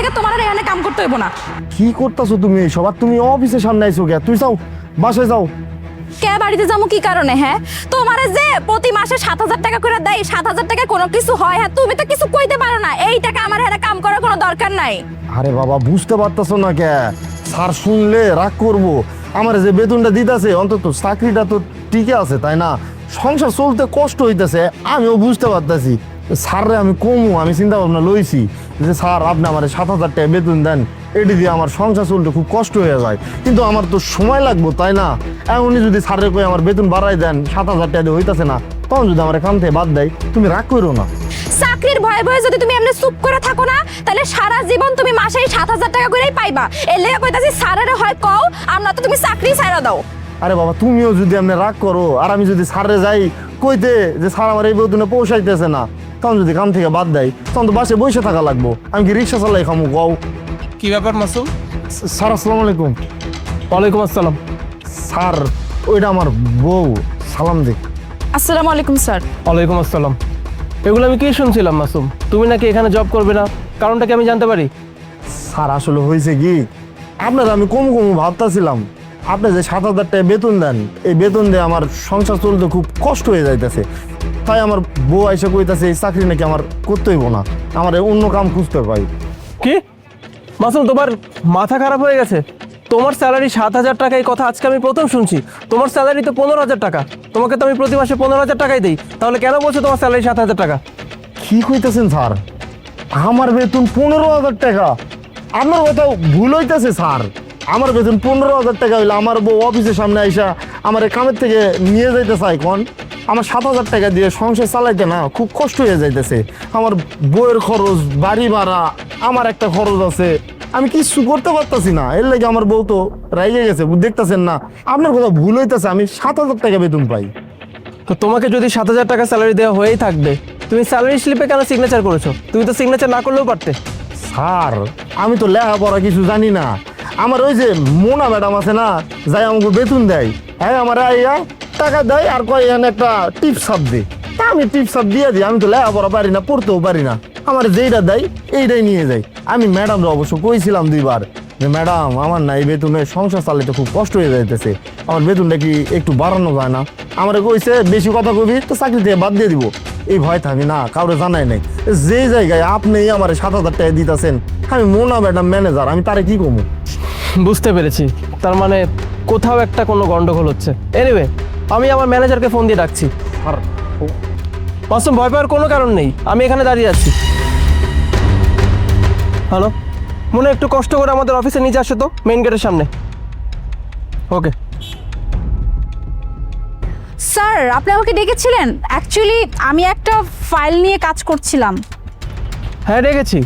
থেকে তোমার আর এখানে কাম করতে হইব না। কি করতেছো তুমি এইসব? আর তুমি অফিসের সামনে আইছো কে? তুই যাও, বাসায় যাও। কে বাড়িতে যাবো কি কারণে? হ্যাঁ, তোমারে যে প্রতি মাসে 7,000 টাকা করে দেয়, 7,000 টাকা কোনো কিছু হয়? হ্যাঁ, তুমি তো কিছু কইতে পারো না। এই টাকা আমার হাতে কাম করার কোনো দরকার নাই। আরে বাবা, বুঝতে পারতেছো না কে? স্যার শুনলে রাগ করবো। আমার যে বেতনটা দিতেছে, অন্তত চাকরিটা তো টিকে আছে, তাই না? সংসার চলতে কষ্ট হইতেছে, আমিও বুঝতে পারতেছি। স্যাররে আমি কমু, আমি চিন্তা ভাবনা লইছি যে স্যার আপনি আমার 7,000 টাকা বেতন দেন, এটি দিয়ে আমার সংসার চলতে খুব কষ্ট হয়ে যায়। কিন্তু আমার তো সময় লাগবো, তাই না? এমনই যদি স্যারে কই আমার বেতন বাড়াই দেন, 7,000 টাকা দিয়ে হইতেছে না, তখন যদি আমার কাম থেকে বাদ দেয়, তুমি রাগ করো না। চাকরির ভয়ে ভয়ে যদি তুমি এমনি চুপ করে থাকো না, তাহলে সারা জীবন তুমি মাসেই 7,000 টাকা করেই পাইবা। এর লেগে কইতাছি স্যারের হয় কও, আমরা তো তুমি চাকরি ছাইড়া দাও। আরে বাবা, তুমিও যদি আপনি রাগ করো আর আমি যদি স্যারে যাই কইতে যে স্যার আমার এই বেতনে পৌঁছাইতেছে না, তখন যদি কাম থেকে বাদ দেয়, তখন তো বাসে বসে থাকা লাগবো। আমি কি রিক্সা চালাই খামু? কও। কি ব্যাপার মাসুম? স্যার আসসালামু আলাইকুম। ওয়ালাইকুম আসসালাম। স্যার, ওইটা আমার বউ, সালাম দিক। আসসালামু আলাইকুম স্যার। ওয়ালাইকুম আসসালাম। এগুলো আমি কি শুনছিলাম মাসুম? তুমি নাকি এখানে জব করবে না, কারণটা কি আমি জানতে পারি? স্যার আসলে হয়েছে কি, আপনার আমি কম ভাবতেছিলাম, আপনি যে 7,000 টাকা বেতন দেন, এই বেতন দিয়ে আমার সংসার চলতে খুব কষ্ট হয়ে যাইতেছে। তাই আমার বউ আইসা কইতাছে এই চাকরি নাকি আমার করতে হইব না, আমার অন্য কাম খুঁজতে পাই। কি মাসুম, তোমার মাথা খারাপ হয়ে গেছে? তোমার স্যালারি 7,000 টাকা, এই কথা আজকে আমি প্রথম শুনছি। তোমার স্যালারি তো 15,000 টাকা। তোমাকে তো আমি প্রতি মাসে 15,000 টাকাই দিই, তাহলে কেন বলছো তোমার স্যালারি 7,000 টাকা? কি কইতেছেন স্যার? আমার বেতন 15,000 টাকা? আপনার কথা ভুল হইতেছে স্যার। আমার বেতন 15,000 টাকা হইলে আমার বউ অফিসের সামনে আইসা আমার এই কামের থেকে নিয়ে যাইতে চাই কোন? আমার 7,000 টাকা দিয়ে সংসার চালাইতে না খুব কষ্ট হয়ে যাইতেছে। আমার বইয়ের খরচ, বাড়ি ভাড়া, আমার একটা খরচ আছে, আমি কিছু করতে পারতাছি না। এর লাগে আমার বউ তো রাইগে গেছে, দেখতেছেন না? আপনার কথা ভুল হইতেছে, আমি 7,000 টাকা বেতন পাই। তো তোমাকে যদি 7,000 টাকা স্যালারি দেওয়া হয়েই থাকবে, তুমি স্যালারি স্লিপে কেন সিগনেচার করেছো? তুমি তো সিগনেচার না করলেও পারতে। স্যার, আমি তো লেখাপড়া কিছু জানি না। আমার ওই যে মোনা ম্যাডাম আছে না, যাই আমাকে বেতন দেয়, হ্যাঁ আমার আইয়া টাকা দেয় আর কয় এখানে একটা টিপস সাপ দে। তা আমি টিপস সাপ দিয়ে দিই। আমি তো লেখাপড়া পারি না, পড়তেও পারি না। আমার যেইটা দেয় এইটাই নিয়ে যাই। আমি ম্যাডামরা অবশ্য কইছিলাম 2বার যে ম্যাডাম আমার না এই বেতনে সংসার চালাতে খুব কষ্ট হয়ে যাইতেছে, আমার বেতনটা কি একটু বাড়ানো যায় না? আমার কইছে বেশি কথা কবি তো চাকরি থেকে বাদ দিয়ে দিব। এই ভয় থাকি না, কাউরে জানাই নাই। যে জায়গায় আপনি আমার 7,000 টাকা দিতেছেন, আমি মোনা ম্যাডাম ম্যানেজার, আমি তারে কি কমু? বুঝতে পেরেছি, তার মানে কোথাও একটা কোনো গন্ডগোল হচ্ছে। এনিওয়ে, আমি আমার ম্যানেজারকে ফোন দিয়ে ডাকছি। আর মাসুম, ভয় পাওয়ার কোনো কারণ নেই, আমি এখানে দাঁড়িয়ে আছি। হ্যালো, মনে একটু কষ্ট করে আমাদের অফিসে নিচে আসো তো, মেইন গেটের সামনে। ওকে। স্যার, আপনি আমাকে ডেকেছিলেন? অ্যাকচুয়ালি আমি একটা ফাইল নিয়ে কাজ করছিলাম। হ্যাঁ ডেকেছি।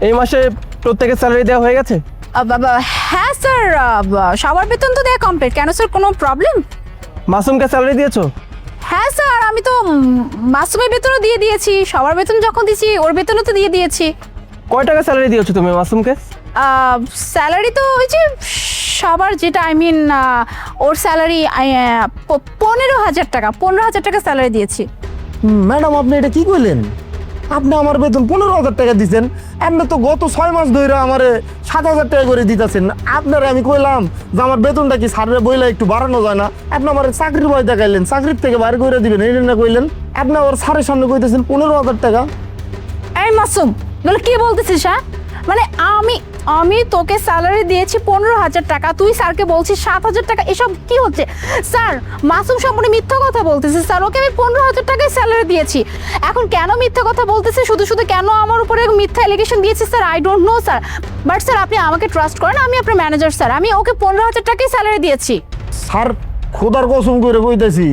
এই মাসে প্রত্যেকের স্যালারি দেওয়া হয়ে গেছে? হ্যাঁ স্যার, সবার বেতন তো দেওয়া কমপ্লিট। কেন স্যার, কোনো প্রবলেম? মাসুমকে স্যালারি দিয়েছো? হ্যাঁ স্যার, আমি তো মাসুমের বেতনও দিয়ে দিয়েছি। সবার বেতন যখন দিয়েছি ওর বেতনও তো দিয়ে দিয়েছি। কয় টাকা স্যালারি দিয়েছো তুমি মাসুমকে? স্যালারি তো ওই যে সবার যেটা ওর স্যালারি 15,000 টাকা, 15,000 টাকা স্যালারি দিয়েছি। ম্যাডাম, আপনি এটা কি কইলেন? আপনি আমার বেতন 15,000 টাকা দিচ্ছেন? আপনি তো গত 6 মাস ধরে আমার 7,000 টাকা করে দিতেছেন। আপনারা আমি কইলাম যে আমার বেতনটা কি স্যারের বইলা একটু বাড়ানো যায় না? আপনি আমার চাকরির ভয় দেখাইলেন, চাকরির থেকে বাইরে করে দিবেন এই না কইলেন। আপনি আমার স্যারের সামনে কইতেছেন 15,000 টাকা। এই মাসুম, বলে কি বলতেছিস? হ্যাঁ, মানে আমি তোকে স্যালারি দিয়েছি 15,000 টাকা, তুই স্যারকে বলছিস 7,000 টাকা। এসব কি হচ্ছে স্যার? মাসুম সম্পূর্ণ মিথ্যা কথা বলতেছে স্যার। ওকে আমি 15,000 টাকায় স্যালারি দিয়েছি। এখন কেন মিথ্যা কথা বলতেছে, শুধু শুধু কেন আমার উপরে মিথ্যা এলিগেশন দিয়েছে sir? I don't know sir. But sir, আপনি আমাকে ট্রাস্ট করেন, আমি আপনার ম্যানেজার স্যার। আমি ওকে 15,000 টাকায় স্যালারি দিয়েছি। স্যার, খোদার কসম করে কইতেছি,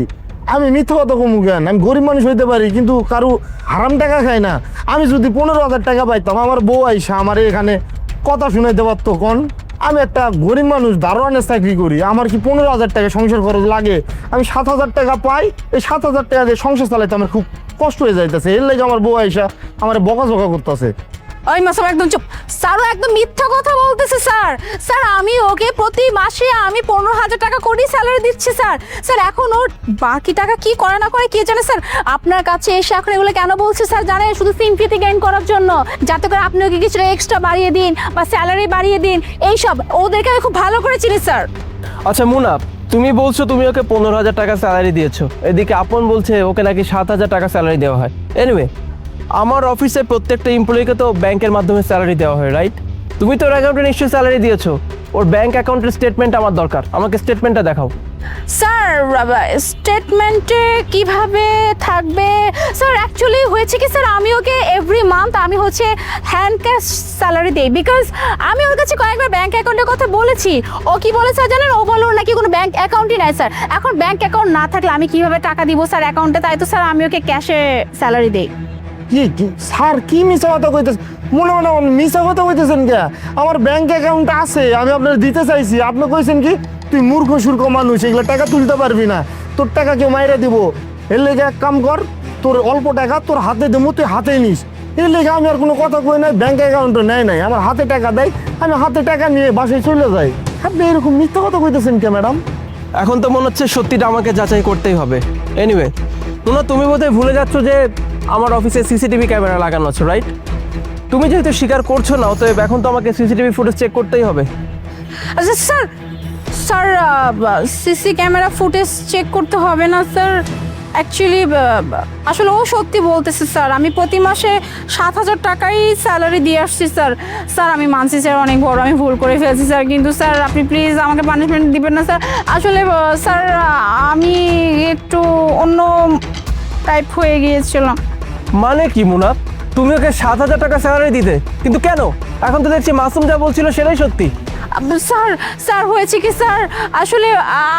আমি মিথ্যা কথা কমু কেন? আমি গরিব মানুষ হইতে পারি, কিন্তু কারো হারাম টাকা খাই না। আমি যদি 15,000 টাকা পাইতাম, আমার বউ আইসা আমার এখানে কথা শুনাইতে পারতো কোন? আমি একটা গরিব মানুষ, দারোয়ানের চাকরি করি, আমার কি 15,000 টাকা সংসার খরচ লাগে? আমি 7,000 টাকা পাই, এই 7,000 টাকা দিয়ে সংসার চালাইতে আমার খুব কষ্ট হয়ে যাইতেছে। এর লাগে আমার বউ আইসা আমার বকাঝকা করতেছে। ওই মাসুম একদম চুপ। স্যারও একদম মিথ্যা কথা বলতেছে স্যার। স্যার আমি ওকে প্রতি মাসে আমি 15,000 টাকা করে স্যালারি দিচ্ছি স্যার। স্যার এখন ওর বাকি টাকা কি করে না করে কে জানে স্যার। আপনার কাছে এসে এখন এগুলো কেন বলছে স্যার জানেন? শুধু সিম্পিতি গেইন করার জন্য, যাতে করে আপনি ওকে কিছুটা এক্সট্রা বাড়িয়ে দিন বা স্যালারি বাড়িয়ে দিন, এইসব। ওদেরকে আমি খুব ভালো করে চিনি স্যার। আচ্ছা মুনা, তুমি বলছো তুমি ওকে 15,000 টাকা স্যালারি দিয়েছো, এদিকে আপন বলছে ওকে নাকি 7,000 টাকা স্যালারি দেওয়া হয়। এনিওয়ে, আমার অফিসের প্রত্যেকটা এমপ্লয়িকে তো ব্যাংকের মাধ্যমে স্যালারি দেওয়া হয়, রাইট? তুমি তো ওর অ্যাকাউন্টে নিশ্চয়ই স্যালারি দিয়েছো। ওর ব্যাংক অ্যাকাউন্টের স্টেটমেন্ট আমার দরকার, আমাকে স্টেটমেন্টটা দেখাও। স্যার স্টেটমেন্টে কিভাবে থাকবে স্যার? অ্যাকচুয়ালি হয়েছে কি স্যার, আমি ওকে এভরি মান্থ আমি হচ্ছে হ্যান্ড ক্যাশ স্যালারি দিই, বিকজ আমি ওর কাছে কয়েকবার ব্যাংক অ্যাকাউন্টের কথা বলেছি। ও কি বলে স্যার জানেন? ও বলে ওর নাকি কোনো ব্যাংক অ্যাকাউন্টই নাই স্যার। এখন ব্যাংক অ্যাকাউন্ট না থাকলে আমি কিভাবে টাকা দিব স্যার অ্যাকাউন্টে? তাই তো স্যার আমি ওকে ক্যাশে স্যালারি দিই। কি স্যার কি মিছা কথা কইতেছেন? মনে মনে মিছা কথা কইতেছেন কে? আমার ব্যাংক অ্যাকাউন্ট আছে, আমি আপনার দিতে চাইছি। আপনি কইছেন কি তুই মূর্খ সূর্খ মানুষ, এগুলো টাকা তুলতে পারবি না, তোর টাকা কেউ মাইরা দিব। এর লেগে এক কাম কর, তোর অল্প টাকা তোর হাতে দেবো, তুই হাতে নিস। এর লেগে আমি আর কোনো কথা কই নাই, ব্যাংক অ্যাকাউন্টও নেয় নাই, আমার হাতে টাকা দেয়, আমি হাতে টাকা নিয়ে বাসায় চলে যাই। আপনি এরকম মিথ্যা কথা কইতেছেন কে ম্যাডাম? এখন তো মনে হচ্ছে সত্যিটা আমাকে যাচাই করতেই হবে। এনিওয়ে মুনা, তুমি বোধহয় ভুলে যাচ্ছ যে আমার অফিসে সিসিটিভি ক্যামেরা লাগানো আছে, রাইট? তুমি যেহেতু স্বীকার করছো না, অতএব এখন তো আমাকে সিসিটিভি ফুটেজ চেক করতেই হবে। আচ্ছা sir, sir CC camera footage check করতে হবে না স্যার। অ্যাকচুয়ালি আসলে ও সত্যি বলতেছে স্যার, আমি প্রতি মাসে 7,000 টাকাই স্যালারি দিয়ে আসছি স্যার। স্যার আমি মানছি স্যার অনেক বড় আমি ভুল করে ফেলছি স্যার, কিন্তু স্যার আপনি প্লিজ আমাকে পানিশমেন্ট দিবেন না স্যার। আসলে স্যার আমি একটু অন্য টাইপ হয়ে গিয়েছিলাম। মানে কি মুনা, তুমি ওকে 7,000 টাকা স্যালারি দিতে, কিন্তু কেন? এখন তো দেখছি মাসুম যা বলছিল সেটাই সত্যি। স্যার স্যার হয়েছে কি স্যার, আসলে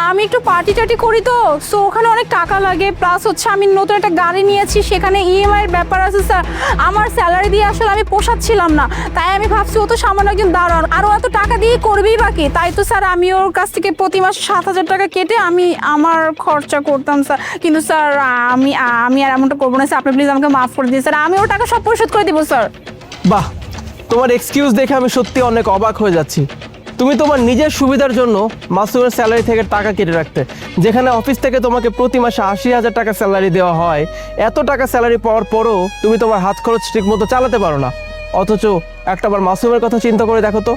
আমি একটু পার্টি টাটি করি তো, সো ওখানে অনেক টাকা লাগে, প্লাস হচ্ছে আমি নতুন একটা গাড়ি নিয়েছি, সেখানে ইএমআই এর ব্যাপার আছে স্যার। আমার স্যালারি দিয়ে আসলে আমি পোষাচ্ছিলাম না, তাই আমি ভাবছি ও তো সামান্য একজন দাঁড়ান, আর ও এত টাকা দিয়ে করবেই বাকি, তাই তো স্যার আমি ওর কাছ থেকে প্রতি মাসে 7,000 টাকা কেটে আমি আমার খরচা করতাম স্যার। কিন্তু স্যার আমি আর এমনটা করবো না স্যার, আপনি প্লিজ আমাকে মাফ করে দিন স্যার, আমি ওর টাকা সব পরিশোধ করে দিব স্যার। বাহ, তোমার এক্সকিউজ দেখে আমি সত্যি অনেক অবাক হয়ে যাচ্ছি। তুমি তোমার নিজের সুবিধার জন্য মাসুমের স্যালারি থেকে টাকা কেটে রাখতে, যেখানে অফিস থেকে তোমাকে প্রতি মাসে 80,000 টাকা স্যালারি দেওয়া হয়। এত টাকা স্যালারি পাওয়ার পরও তুমি তোমার হাত খরচ ঠিক মতো চালাতে পারো না। অথচ একটাবার মাসুমের কথা চিন্তা করে দেখো তো,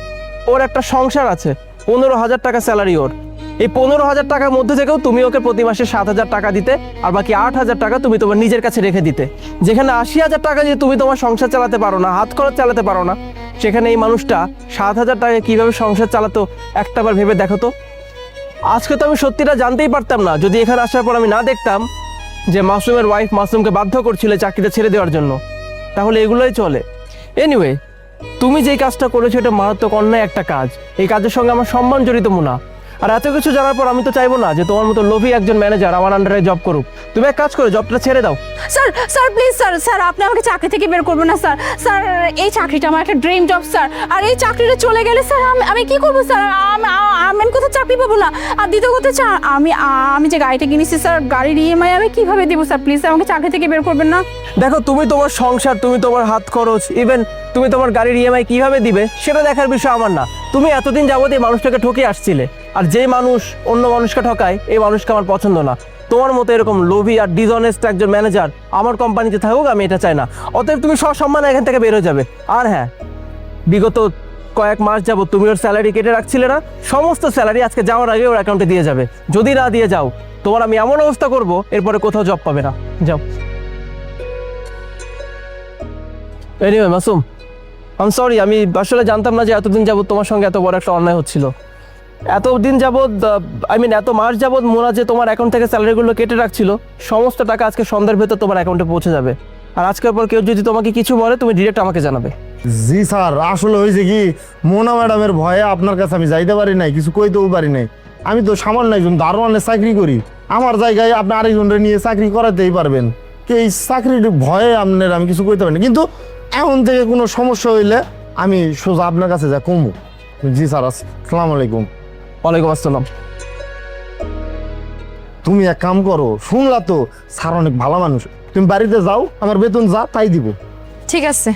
ওর একটা সংসার আছে, 15,000 টাকা স্যালারি ওর। এই 15,000 টাকার মধ্যে থেকেও তুমি ওকে প্রতি মাসে 7,000 টাকা দিতে, আর বাকি 8,000 টাকা তুমি তোমার নিজের কাছে রেখে দিতে। যেখানে 80,000 টাকা দিয়ে তুমি তোমার সংসার চালাতে পারো না, হাত খরচ চালাতে পারো না, সেখানে এই মানুষটা 7,000 টাকা কিভাবে সংসার চালাতো একটাবার ভেবে দেখো তো। আজকে তো আমি সত্যিটা জানতেই পারতাম না যদি এখানে আসার পর আমি না দেখতাম যে মাসুমের ওয়াইফ মাসুমকে বাধ্য করছিল চাকরিটা ছেড়ে দেওয়ার জন্য। তাহলে এগুলোই চলে। এনিওয়ে, তুমি যেই কাজটা করেছো এটা মারাত্মক অন্যায় একটা কাজ। এই কাজের সঙ্গে আমার সম্মান জড়িত মুনা। আর এত কিছু জানার পর আমি তো চাইবো না যে তোমার মতো লোভী একজন ম্যানেজার আমার আন্ডারে জব করুক। তুমি এক কাজ করো, জবটা ছেড়ে দাও। Sir sir please sir, sir আপনি আমাকে চাকরি থেকে বের করবেন না স্যার। স্যার এই চাকরিটা আমার একটা ড্রিম জব স্যার, আর এই চাকরিটা চলে গেলে স্যার আমি কি করবো স্যার? আমি কোথাও চাকরি পাবো না। আর দ্বিতীয় কথা স্যার, আমি যে গাড়িটা কিনেছি স্যার, গাড়ির ইএমআই আমি কিভাবে দিব স্যার? প্লিজ আমাকে চাকরি থেকে বের করবেন না। দেখো, তুমি তোমার সংসার, তুমি তোমার হাত খরচ, ইভেন তুমি তোমার গাড়ির ইএমআই কিভাবে দিবে সেটা দেখার বিষয় আমার না। তুমি এতদিন যাবত এই মানুষটাকে ঠকে আসছিলে, আর যে মানুষ অন্য মানুষকে ঠকায় এই মানুষকে আমার পছন্দ না। তোমার মতো এরকম লোভী আর ডিসঅনেস্ট একজন ম্যানেজার আমার কোম্পানিতে থাকুক, আমি এটা চাই না। অতএব তুমি সসম্মানে এখান থেকে বের হয়ে যাবে। আর হ্যাঁ, বিগত কয়েক মাস যাবত তুমি ওর স্যালারি কেটে রাখছিলে না, সমস্ত স্যালারি আজকে যাওয়ার আগে ওর অ্যাকাউন্টে দিয়ে যাবে। যদি না দিয়ে যাও, তোমার আমি এমন অবস্থা করবো এরপরে কোথাও জব পাবে না। যাও। Anyway Masum, I am sorry, আমি আসলে জানতাম না যে এতদিন যাবত তোমার সঙ্গে এত বড় একটা অন্যায় হচ্ছিল। এতদিন যাবৎ এত মাস যাবৎ মোনা যে তোমার অ্যাকাউন্ট থেকে স্যালারিগুলো কেটে রাখছিল, সমস্ত টাকা আজকে সন্ধ্যার ভেতর তোমার অ্যাকাউন্টে পৌঁছে যাবে। আর আজকের পর কেউ যদি তোমাকে কিছু বলে, তুমি ডিরেক্ট আমাকে জানাবে। জি স্যার, আসলে হয়েছে কি, মোনা ম্যাডামের ভয়ে আপনার কাছে আমি যাইতে পারি নাই, কিছু কইতেও পারি নাই। আমি তো সামান্য একজন দারোয়ানের চাকরি করি, আমার জায়গায় আপনি আরেকজনের নিয়ে চাকরি করাতেই পারবেন, কি এই চাকরির ভয়ে আপনার আমি কিছু কইতে পারি না। কিন্তু এখন থেকে কোনো সমস্যা হইলে আমি সোজা আপনার কাছে যা কমু। জি স্যার, আসসালামু আলাইকুম। ওয়ালাইকুম আসসালাম। তুমি এক কাম করো, শুনলা তো স্যার অনেক ভালো মানুষ, তুমি বাড়িতে যাও, আমার বেতন যা তাই দিব। ঠিক আছে।